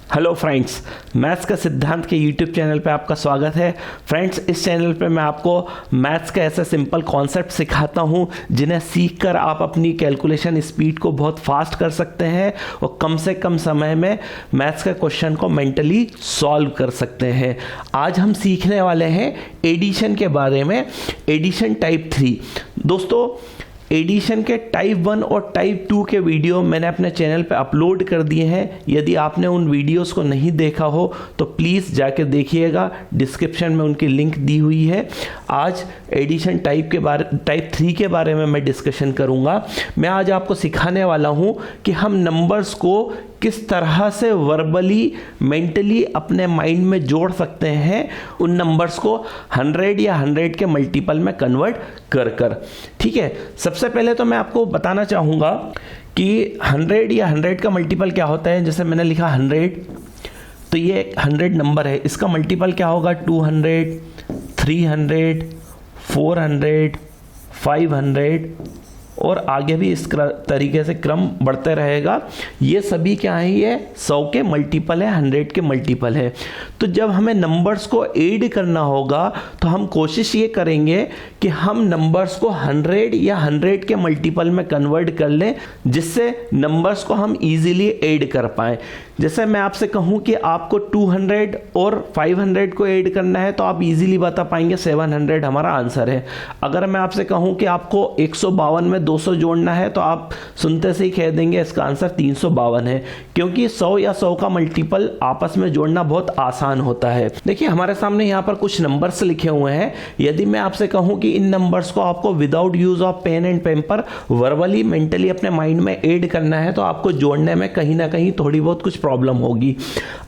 Hello friends, maths का सिद्धांत के यूट्यूब चैनल पे आपका स्वागत है। फ्रेंड्स, इस चैनल पे मैं आपको मैथ्स का ऐसे सिंपल कॉन्सेप्ट सिखाता हूँ जिन्हें सीखकर आप अपनी कैलकुलेशन स्पीड को बहुत फास्ट कर सकते हैं और कम से कम समय में मैथ्स के क्वेश्चन को मेंटली सॉल्व कर सकते हैं। आज हम सीखने वाले हैं एडिशन के बारे में, एडिशन टाइप 3। दोस्तों, एडिशन के टाइप 1 और टाइप 2 के वीडियो मैंने अपने चैनल पे अपलोड कर दिए हैं। यदि आपने उन वीडियोस को नहीं देखा हो तो प्लीज़ जाके देखिएगा, डिस्क्रिप्शन में उनकी लिंक दी हुई है। आज एडिशन टाइप 3 के बारे में मैं डिस्कशन करूँगा। मैं आज आपको सिखाने वाला हूँ कि हम नंबर्स को किस तरह से वर्बली मेंटली अपने माइंड में जोड़ सकते हैं, उन नंबर्स को 100 या 100 के मल्टीपल में कन्वर्ट कर। ठीक है, सबसे पहले तो मैं आपको बताना चाहूँगा कि 100 या 100 का मल्टीपल क्या होता है। जैसे मैंने लिखा 100, तो ये 100 नंबर है, इसका मल्टीपल क्या होगा 200, 300, 400, 500 और आगे भी इस तरीके से क्रम बढ़ते रहेगा। ये सभी क्या है, ये 100 के मल्टीपल है, 100 के मल्टीपल है। तो जब हमें नंबर्स को ऐड करना होगा तो हम कोशिश ये करेंगे कि हम नंबर्स को 100 या 100 के मल्टीपल में कन्वर्ट कर लें, जिससे नंबर्स को हम इजीली ऐड कर पाएँ। जैसे मैं आपसे कहूँ कि आपको 200 और 500 को ऐड करना है तो आप इजीली बता पाएंगे 700 हमारा आंसर है। अगर मैं आपसे कहूँ कि आपको 152 में 200 जोड़ना है तो आप सुनते से ही कह देंगे इसका आंसर 352 है, क्योंकि 100 या 100 का मल्टीपल आपस में जोड़ना बहुत आसान होता है। देखिए, हमारे सामने यहाँ पर कुछ नंबर्स लिखे हुए हैं। यदि मैं आपसे कहूँ कि इन नंबर्स को आपको without use of pen and paper verbally mentally अपने माइंड में ऐड करना है तो आपको जोड़ने में कहीं ना कहीं थोड़ी बहुत कुछ प्रॉब्लम होगी।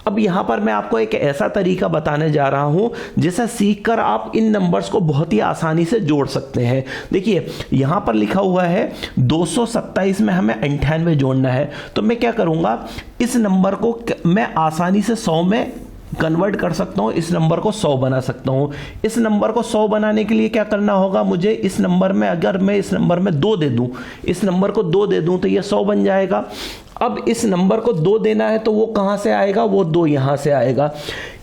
अब यहां पर मैं आपको एक ऐसा तरीका बताने जा रहा हूं जिसे सीखकर आप इन नंबर्स को बहुत ही आसानी से जोड़ सकते हैं। देखिए, यहां पर लिखा हुआ है 227 में हमें 98 जोड़ना है। तो मैं क्या करूंगा, इस नंबर को मैं आसानी से 100 में कन्वर्ट कर सकता हूं, इस नंबर को 100 बना सकता हूं। इस नंबर को 100 बनाने के लिए क्या करना होगा मुझे, इस नंबर में अगर मैं इस नंबर में 2 दे दूं, इस नंबर को 2 दे दूं तो ये 100 बन जाएगा। अब इस नंबर को 2 देना है तो वो कहां से आएगा, वो 2 यहां से आएगा।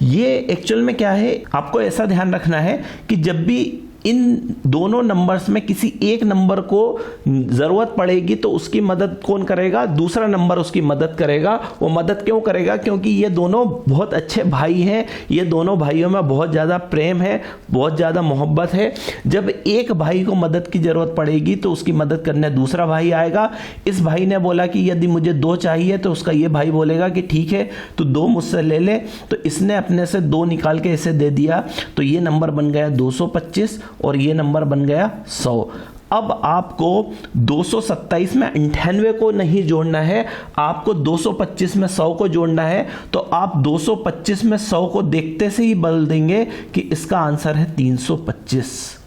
ये एक्चुअल में क्या है, आपको ऐसा ध्यान रखना है कि जब भी इन दोनों नंबर्स में किसी एक नंबर को जरूरत पड़ेगी तो उसकी मदद कौन करेगा, दूसरा नंबर उसकी मदद करेगा। वो मदद क्यों करेगा, क्योंकि ये दोनों बहुत अच्छे भाई हैं, ये दोनों भाइयों में बहुत ज़्यादा प्रेम है, बहुत ज़्यादा मोहब्बत है। जब एक भाई को मदद की ज़रूरत पड़ेगी तो उसकी मदद करने दूसरा भाई आएगा। इस भाई ने बोला कि यदि मुझे 2 चाहिए तो उसका ये भाई बोलेगा कि ठीक है तो 2 मुझसे ले ले। तो इसने अपने से 2 निकाल के इसे दे दिया, तो ये नंबर बन गया 225 और ये नंबर बन गया 100। अब आपको 227 में 98 को नहीं जोड़ना है, आपको 225 में 100 को जोड़ना है। तो आप 225 में 100 को देखते से ही बोल देंगे कि इसका आंसर है 325।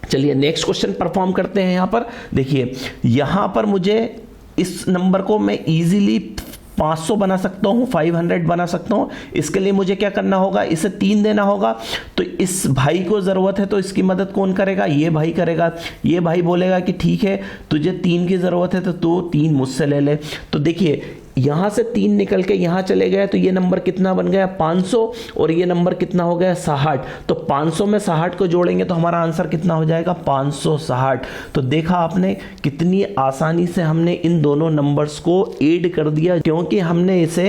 चलिए नेक्स्ट क्वेश्चन परफॉर्म करते हैं। यहां पर देखिए, यहां पर मुझे इस नंबर को मैं इजीली 500 बना सकता हूं, 500 बना सकता हूं। इसके लिए मुझे क्या करना होगा, इसे 3 देना होगा। तो इस भाई को जरूरत है तो इसकी मदद कौन करेगा, ये भाई करेगा। ये भाई बोलेगा कि ठीक है तुझे 3 की जरूरत है तो तू 3 मुझसे ले ले। तो देखिए, यहां से 3 निकल के यहां चले गए तो ये नंबर कितना बन गया 500 और ये नंबर कितना हो गया 60। तो 500 में 60 को जोड़ेंगे तो हमारा आंसर कितना हो जाएगा 560। तो देखा आपने कितनी आसानी से हमने इन दोनों नंबर्स को ऐड कर दिया, क्योंकि हमने इसे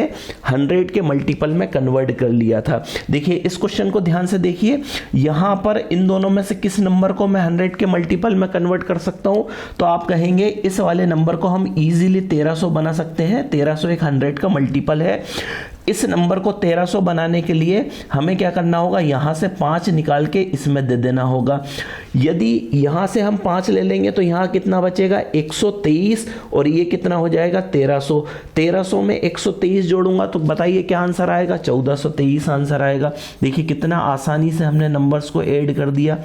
100 के मल्टीपल में कन्वर्ट कर लिया था। देखिए, इस क्वेश्चन को ध्यान से देखिए, यहां पर इन दोनों में से किस नंबर को मैं 100 के मल्टीपल में कन्वर्ट कर सकता हूं। तो आप कहेंगे इस वाले नंबर को हम इजीली 1300 बना सकते हैं। 1300 एक 100 का मल्टीपल है। इस नंबर को 1300 बनाने के लिए हमें क्या करना होगा, यहां से 5 निकाल के इसमें दे देना होगा। यदि यहां से हम 5 ले लेंगे तो यहां कितना बचेगा 123 और ये कितना हो जाएगा 1300। 1300 में 123 जोड़ूंगा तो बताइए क्या आंसर आएगा, 1423 आंसर आएगा। देखिए कितना आसानी से हमने नंबर्स को ऐड कर दिया।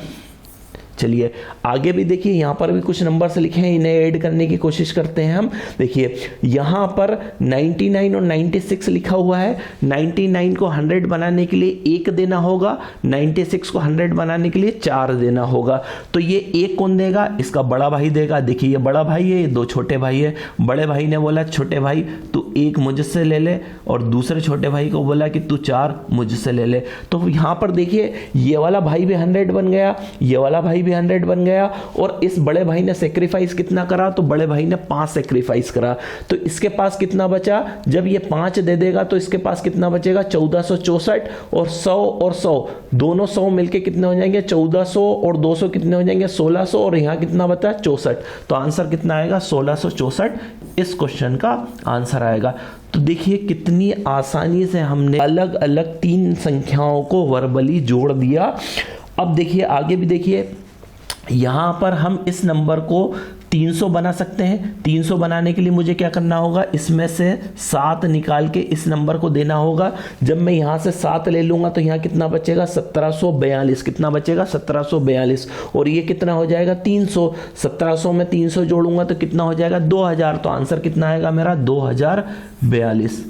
चलिए आगे भी देखिए, यहाँ पर भी कुछ नंबर्स लिखे हैं, इन्हें ऐड करने की कोशिश करते हैं हम। देखिए यहाँ पर 99 और 96 लिखा हुआ है। 99 को 100 बनाने के लिए 1 देना होगा, 96 को 100 बनाने के लिए 4 देना होगा। तो ये 1 कौन देगा? इसका बड़ा भाई देगा। देखिए ये बड़ा भाई है, ये 2 छोटे भाई है। बड़े भाई ने बोला छोटे भाई तू 1 मुझसे ले ले, और दूसरे छोटे भाई को बोला कि तू 4 मुझसे ले ले। तो यहाँ पर देखिए ये वाला भाई भी 100 बन गया, ये वाला भाई भी 100 बन गया, और इस बड़े भाई ने सेक्रीफाइस कितना करा? तो बड़े भाई ने 5 सेक्रीफाइस करा। तो इसके पास कितना बचा? जब ये 5 दे देगा तो इसके पास कितना बचेगा? 1464, और 100 और 100 दोनों 100 मिलके कितने हो जाएंगे? 1400, और 200 कितने हो जाएंगे? 1600, और यहाँ कितना बचा? 64। तो आंसर कितना आएगा? 1664 इस क्वेश्चन का आंसर आएगा। तो देखिए कितनी आसानी से हमने अलग अलग 3 संख्याओं को वर्बली जोड़ दिया। अब देखिए आगे भी देखिए, यहाँ पर हम इस नंबर को 300 बना सकते हैं। 300 बनाने के लिए मुझे क्या करना होगा? इसमें से 7 निकाल के इस नंबर को देना होगा। जब मैं यहाँ से 7 ले लूँगा तो यहाँ कितना बचेगा? 1742। कितना बचेगा? 1742। और ये कितना हो जाएगा? 300। 1700 में 300 जोड़ूंगा तो कितना हो जाएगा? 2000। तो आंसर कितना आएगा मेरा? 2042।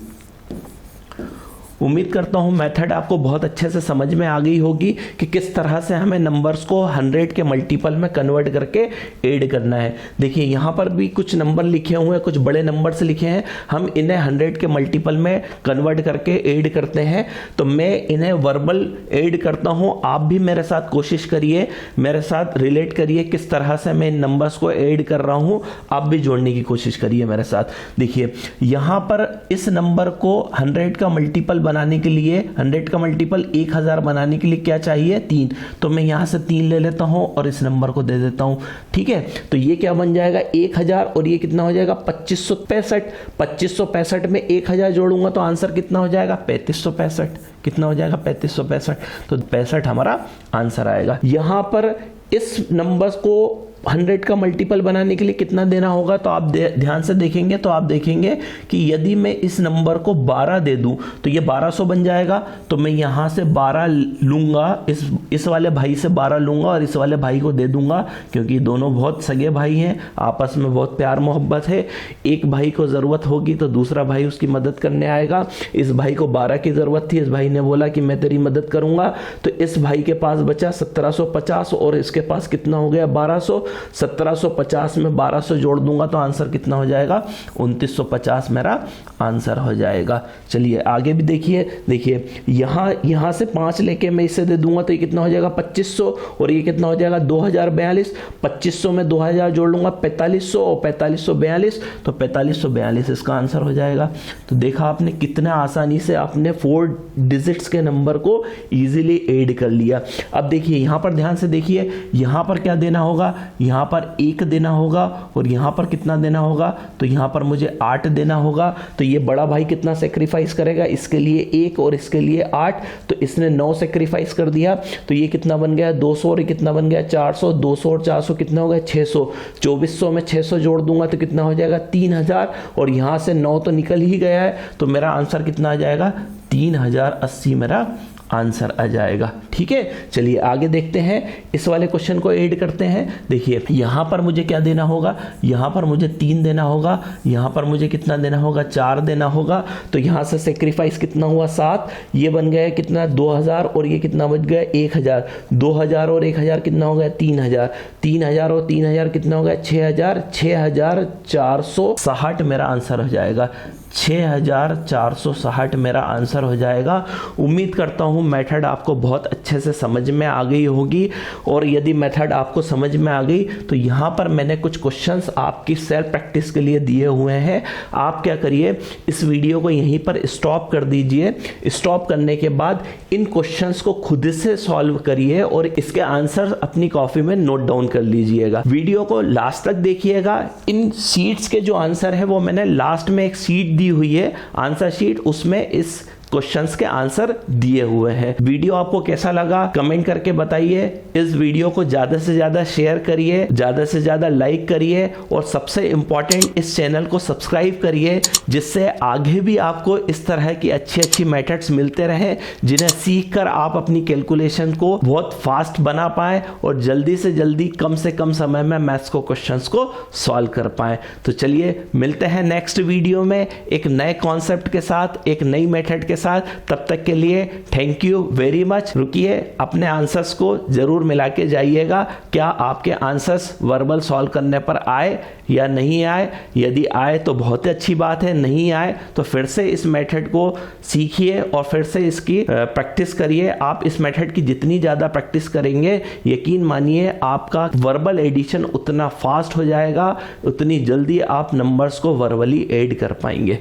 उम्मीद करता हूं मेथड आपको बहुत अच्छे से समझ में आ गई होगी कि किस तरह से हमें नंबर्स को 100 के मल्टीपल में कन्वर्ट करके ऐड करना है। देखिए यहाँ पर भी कुछ नंबर लिखे हुए हैं, कुछ बड़े नंबर्स लिखे हैं, हम इन्हें 100 के मल्टीपल में कन्वर्ट करके ऐड करते हैं। तो मैं इन्हें वर्बल ऐड करता हूं, आप भी मेरे साथ कोशिश करिए, मेरे साथ रिलेट करिए किस तरह से मैं इन नंबर्स को ऐड कर रहा हूं, आप भी जोड़ने की कोशिश करिए मेरे साथ। देखिए यहाँ पर इस नंबर को 100 का मल्टीपल बनाने के लिए, 100 का मल्टीपल 1000 बनाने के लिए क्या चाहिए? 3। तो मैं यहां से 3 ले लेता हूं और इस नंबर को दे देता हूं। ठीक है, तो ये क्या बन जाएगा? 1000, और ये कितना हो जाएगा? 2565। 2565 में 1000 जोड़ूंगा तो आंसर कितना हो जाएगा? 3565। कितना हो जाएगा? 3565। तो 65 हमारा आंसर आएगा। यहां पर इस नंबर को 100 का मल्टीपल बनाने के लिए कितना देना होगा? तो आप ध्यान से देखेंगे तो आप देखेंगे कि यदि मैं इस नंबर को 12 दे दूं तो ये 1200 बन जाएगा। तो मैं यहां से 12 लूंगा, इस वाले भाई से 12 लूंगा और इस वाले भाई को दे दूंगा, क्योंकि दोनों बहुत सगे भाई हैं, आपस में बहुत प्यार मोहब्बत है। एक भाई को जरूरत होगी तो दूसरा भाई उसकी मदद करने आएगा। इस भाई को 12 की जरूरत थी, इस भाई ने बोला कि मैं तेरी मदद करूंगा, तो इस भाई के पास बचा 1750 और इसके पास कितना हो गया? 1200। 1750 में 1200 जोड़ दूंगा तो आंसर कितना हो जाएगा? 2950 मेरा आंसर हो जाएगा। चलिए आगे भी देखिए यहां से 5 लेके मैं इसे दे दूंगा तो ये कितना हो जाएगा? 2500, और ये कितना हो जाएगा? 2042। 2500 में 2000 जोड़ लूंगा 4500, और 4542, तो 4542 इसका आंसर हो जाएगा। तो देखा आपने कितना आसानी से आपने 4 डिजिट्स के नंबर को इजीली ऐड कर लिया। अब देखिए यहां पर ध्यान से देखिए, यहां पर क्या देना होगा? यहां पर 1 देना होगा, और यहां पर कितना देना होगा? तो यहां पर मुझे 8 देना होगा। तो ये बड़ा भाई कितना सेक्रीफाइस करेगा? इसके लिए 1 और इसके लिए 8, तो इसने 9 सेक्रीफाइस कर दिया। तो ये कितना बन गया? 200, और ये कितना बन गया? 400। 200 और 400 कितना हो गया? 600। 2400 में 600 जोड़ दूंगा तो कितना हो जाएगा? 3000, और यहां से 9 तो निकल ही गया है, तो मेरा आंसर कितना आ जाएगा? 3080 मेरा आंसर आ जाएगा। ठीक है, चलिए आगे देखते हैं, इस वाले क्वेश्चन को ऐड करते हैं। देखिए यहां पर मुझे क्या देना होगा? यहां पर मुझे 3 देना होगा, यहां पर मुझे कितना देना होगा? 4 देना होगा। तो यहां से सेक्रीफाइस कितना हुआ? 7। ये बन गया कितना? 2000, और ये कितना बच गया? 1000। 2000 और 1000 कितना हो गया? 3000। 3000 और 3000 कितना हो गया? 6000। 6460 मेरा आंसर हो जाएगा। 6460 मेरा आंसर हो जाएगा। उम्मीद करता हूं मेथड आपको बहुत अच्छे से समझ में आ गई होगी, और यदि मेथड आपको समझ में आ गई तो यहां पर मैंने कुछ क्वेश्चंस आपकी सेल्फ प्रैक्टिस के लिए दिए हुए हैं। आप क्या करिए, इस वीडियो को यहीं पर स्टॉप कर दीजिए। स्टॉप करने के बाद इन क्वेश्चंस को खुद से सॉल्व करिए और इसके आंसर अपनी कॉपी में नोट डाउन कर लीजिएगा। वीडियो को लास्ट तक देखिएगा। इन शीट्स के जो आंसर है वो मैंने लास्ट में एक शीट दी हुई है, आंसर शीट, उसमें इस क्वेश्चंस के आंसर दिए हुए हैं। वीडियो आपको कैसा लगा कमेंट करके बताइए। इस वीडियो को ज्यादा से ज्यादा शेयर करिए, ज्यादा से ज्यादा लाइक करिए और सबसे इंपॉर्टेंट इस चैनल को सब्सक्राइब करिए, जिससे आगे भी आपको इस तरह की अच्छी अच्छी मेथड्स मिलते रहे जिन्हें सीख कर आप अपनी कैलकुलेशन को बहुत फास्ट बना पाए और जल्दी से जल्दी कम से कम समय में मैथ्स को क्वेश्चंस को सॉल्व कर पाए। तो चलिए मिलते हैं नेक्स्ट वीडियो में एक नए कॉन्सेप्ट के साथ, एक नई मेथड के साथ। तब तक के लिए थैंक यू वेरी मच। रुकिए, अपने आंसर्स को जरूर मिला के जाइएगा। क्या आपके आंसर्स वर्बल सॉल्व करने पर आए या नहीं आए? यदि आए तो बहुत अच्छी बात है, नहीं आए तो फिर से इस मेथड को सीखिए और फिर से इसकी प्रैक्टिस करिए। आप इस मेथड की जितनी ज़्यादा प्रैक्टिस करेंगे, यकीन मानिए आपका वर्बल एडिशन उतना फास्ट हो जाएगा, उतनी जल्दी आप नंबर्स को वर्बली ऐड कर पाएंगे।